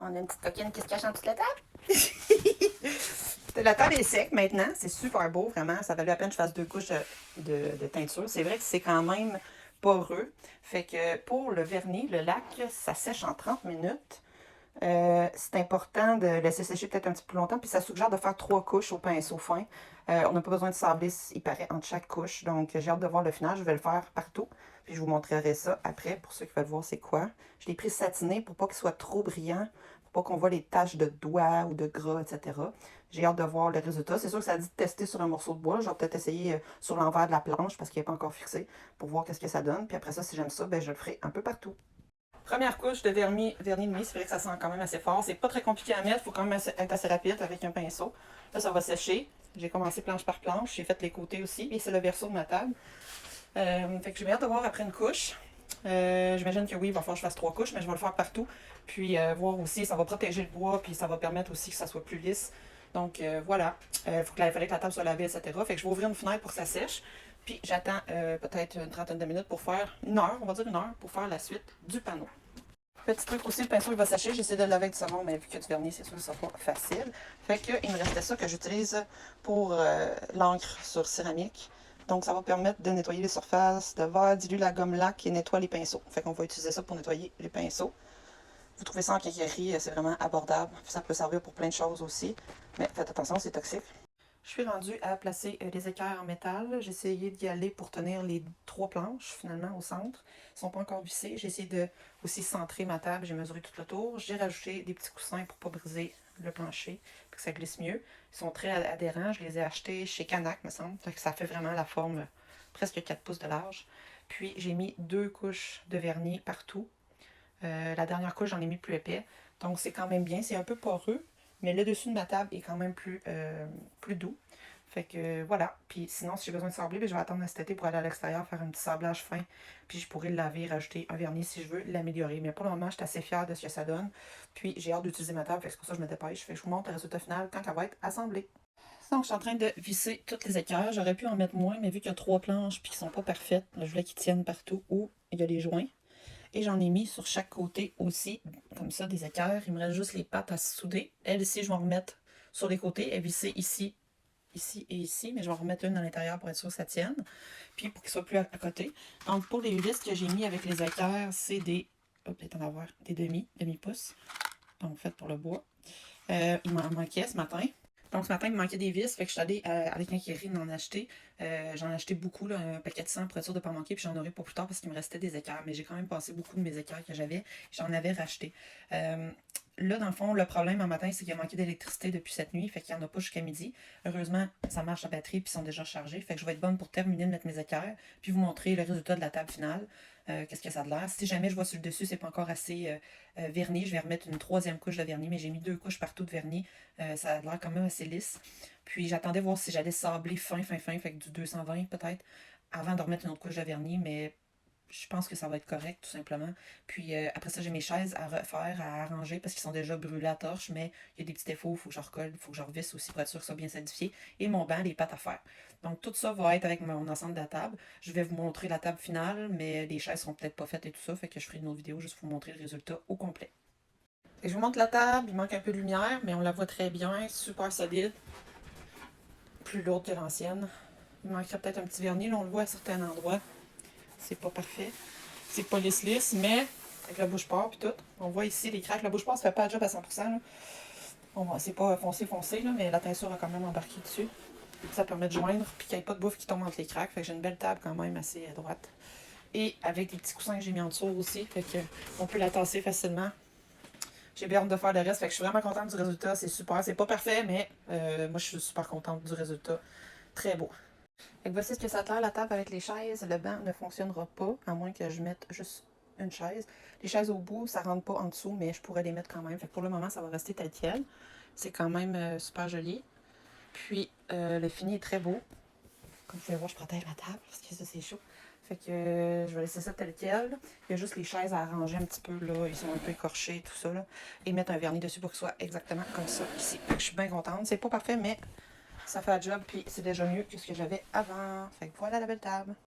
On a une petite coquine qui se cache en dessous de la table. La table est sec maintenant. C'est super beau, vraiment. Ça valait la peine que je fasse 2 couches de teinture. C'est vrai que c'est quand même poreux. Fait que pour le vernis, le lac, ça sèche en 30 minutes. C'est important de laisser sécher peut-être un petit peu plus longtemps. Puis ça suggère de faire 3 couches au pinceau fin. On n'a pas besoin de sabler, il paraît, entre chaque couche. Donc j'ai hâte de voir le final. Je vais le faire partout. Puis je vous montrerai ça après pour ceux qui veulent voir c'est quoi. Je l'ai pris satiné pour pas qu'il soit trop brillant. Pour pas qu'on voit les taches de doigts ou de gras, etc. J'ai hâte de voir le résultat. C'est sûr que ça dit de tester sur un morceau de bois. Je vais peut-être essayer sur l'envers de la planche parce qu'il n'est pas encore fixé pour voir qu'est-ce que ça donne. Puis après ça, si j'aime ça, ben, je le ferai un peu partout. Première couche de vernis de nuit, c'est vrai que ça sent quand même assez fort. C'est pas très compliqué à mettre, il faut quand même être assez rapide avec un pinceau. Là, ça va sécher. J'ai commencé planche par planche, j'ai fait les côtés aussi, et c'est le verso de ma table. Fait que j'ai hâte de voir après une couche. J'imagine que oui, il va falloir que je fasse 3 couches, mais je vais le faire partout. Puis voir aussi, ça va protéger le bois, puis ça va permettre aussi que ça soit plus lisse. Donc voilà, il fallait que la table soit lavée, etc. Fait que je vais ouvrir une fenêtre pour que ça sèche. Puis j'attends peut-être une trentaine de minutes pour faire une heure, on va dire une heure, pour faire la suite du panneau. Petit truc aussi, le pinceau il va sécher. J'essaie de le laver avec du savon, mais vu qu'il y a du vernis, c'est sûr que ça sera pas facile. Fait que il me restait ça que j'utilise pour l'encre sur céramique. Donc ça va permettre de nettoyer les surfaces de verre, dilue la gomme laque et nettoie les pinceaux. Fait qu'on va utiliser ça pour nettoyer les pinceaux. Vous trouvez ça en quincaillerie, c'est vraiment abordable. Ça peut servir pour plein de choses aussi. Mais faites attention, c'est toxique. Je suis rendue à placer les équerres en métal. J'ai essayé d'y aller pour tenir les 3 planches, finalement, au centre. Ils ne sont pas encore vissés. J'ai essayé de aussi centrer ma table. J'ai mesuré tout le tour. J'ai rajouté des petits coussins pour ne pas briser le plancher, pour que ça glisse mieux. Ils sont très adhérents. Je les ai achetés chez Canac, me semble. Ça fait vraiment la forme presque 4 pouces de large. Puis, j'ai mis 2 couches de vernis partout. La dernière couche, j'en ai mis plus épais. Donc, c'est quand même bien. C'est un peu poreux, mais le dessus de ma table est quand même plus doux. Fait que voilà. Puis sinon, si j'ai besoin de sabler, ben, je vais attendre cet été pour aller à l'extérieur faire un petit sablage fin. Puis je pourrais le laver, rajouter un vernis si je veux l'améliorer. Mais pour le moment, je suis assez fière de ce que ça donne. Puis j'ai hâte d'utiliser ma table. Fait que c'est pour ça que je me dépêche. Fait que je vous montre le résultat final quand elle va être assemblée. Donc, je suis en train de visser toutes les équerres. J'aurais pu en mettre moins, mais vu qu'il y a 3 planches puis qu'ils sont pas parfaites, je voulais qu'ils tiennent partout où il y a les joints. Et j'en ai mis sur chaque côté aussi, comme ça, des équerres. Il me reste juste les pattes à souder. Elle ici, je vais en remettre sur les côtés. Elle est vissée ici, ici et ici. Mais je vais en remettre une à l'intérieur pour être sûr que ça tienne. Puis pour qu'il soit plus à côté. Donc pour les vis que j'ai mis avec les équerres, c'est des... Oh, peut-être en avoir des demi-pouces. Donc fait pour le bois. Il m'en manquait ce matin. Donc, ce matin, il me manquait des vis, fait que je suis allée à la quincaillerie en acheter. J'en ai acheté beaucoup, là, un paquet de 100 pour être sûr de ne pas manquer, puis j'en aurai pour plus tard parce qu'il me restait des équerres. Mais j'ai quand même passé beaucoup de mes équerres que j'avais. J'en avais racheté. Là, dans le fond, le problème un matin, c'est qu'il a manqué d'électricité depuis cette nuit, fait qu'il n'y en a pas jusqu'à midi. Heureusement, ça marche à batterie, puis ils sont déjà chargés. Fait que je vais être bonne pour terminer de mettre mes équerres, puis vous montrer le résultat de la table finale. Qu'est-ce que ça a de l'air. Si jamais je vois sur le dessus, c'est pas encore assez vernis, je vais remettre une 3e couche de vernis, mais j'ai mis 2 couches partout de vernis. Ça a l'air quand même assez lisse. Puis j'attendais voir si j'allais sabler fin, fait que du 220 peut-être, avant de remettre une autre couche de vernis, mais je pense que ça va être correct, tout simplement. Puis après ça, j'ai mes chaises à refaire, à arranger, parce qu'ils sont déjà brûlés à torche, mais il y a des petits défauts, il faut que je recolle, il faut que je revisse aussi pour être sûr que ça soit bien solidifié. Et mon banc, les pattes à faire. Donc tout ça va être avec mon ensemble de la table. Je vais vous montrer la table finale, mais les chaises sont peut-être pas faites et tout ça, fait que je ferai une autre vidéo juste pour vous montrer le résultat au complet. Et je vous montre la table, il manque un peu de lumière, mais on la voit très bien, super solide. Plus lourde que l'ancienne. Il manquerait peut-être un petit vernis, là on le voit à certains endroits. C'est pas parfait. C'est pas lisse, mais avec la bouche-part puis tout. On voit ici les craques. La bouche-part se fait pas le job à 100%. Là. C'est pas foncé, là, mais la teinture a quand même embarqué dessus. Ça permet de joindre, puis qu'il n'y ait pas de bouffe qui tombe entre les craques. Fait que j'ai une belle table quand même assez à droite. Et avec les petits coussins que j'ai mis en dessous aussi. Fait que on peut la tasser facilement. J'ai bien hâte de faire le reste. Fait que je suis vraiment contente du résultat. C'est super. C'est pas parfait, mais moi je suis super contente du résultat. Très beau. Fait que voici ce que ça a l'air, la table avec les chaises. Le banc ne fonctionnera pas, à moins que je mette juste une chaise. Les chaises au bout, ça rentre pas en dessous, mais je pourrais les mettre quand même. Fait que pour le moment, ça va rester tel quel. C'est quand même super joli. Puis, le fini est très beau. Comme vous pouvez voir, je protège ma table parce que ça, c'est chaud. Fait que je vais laisser ça tel quel. Il y a juste les chaises à arranger un petit peu, là. Ils sont un peu écorchés, tout ça, là. Et mettre un vernis dessus pour que ce soit exactement comme ça ici. Fait que je suis bien contente. C'est pas parfait, mais ça fait un job, puis c'est déjà mieux que ce que j'avais avant. Fait que voilà la belle table.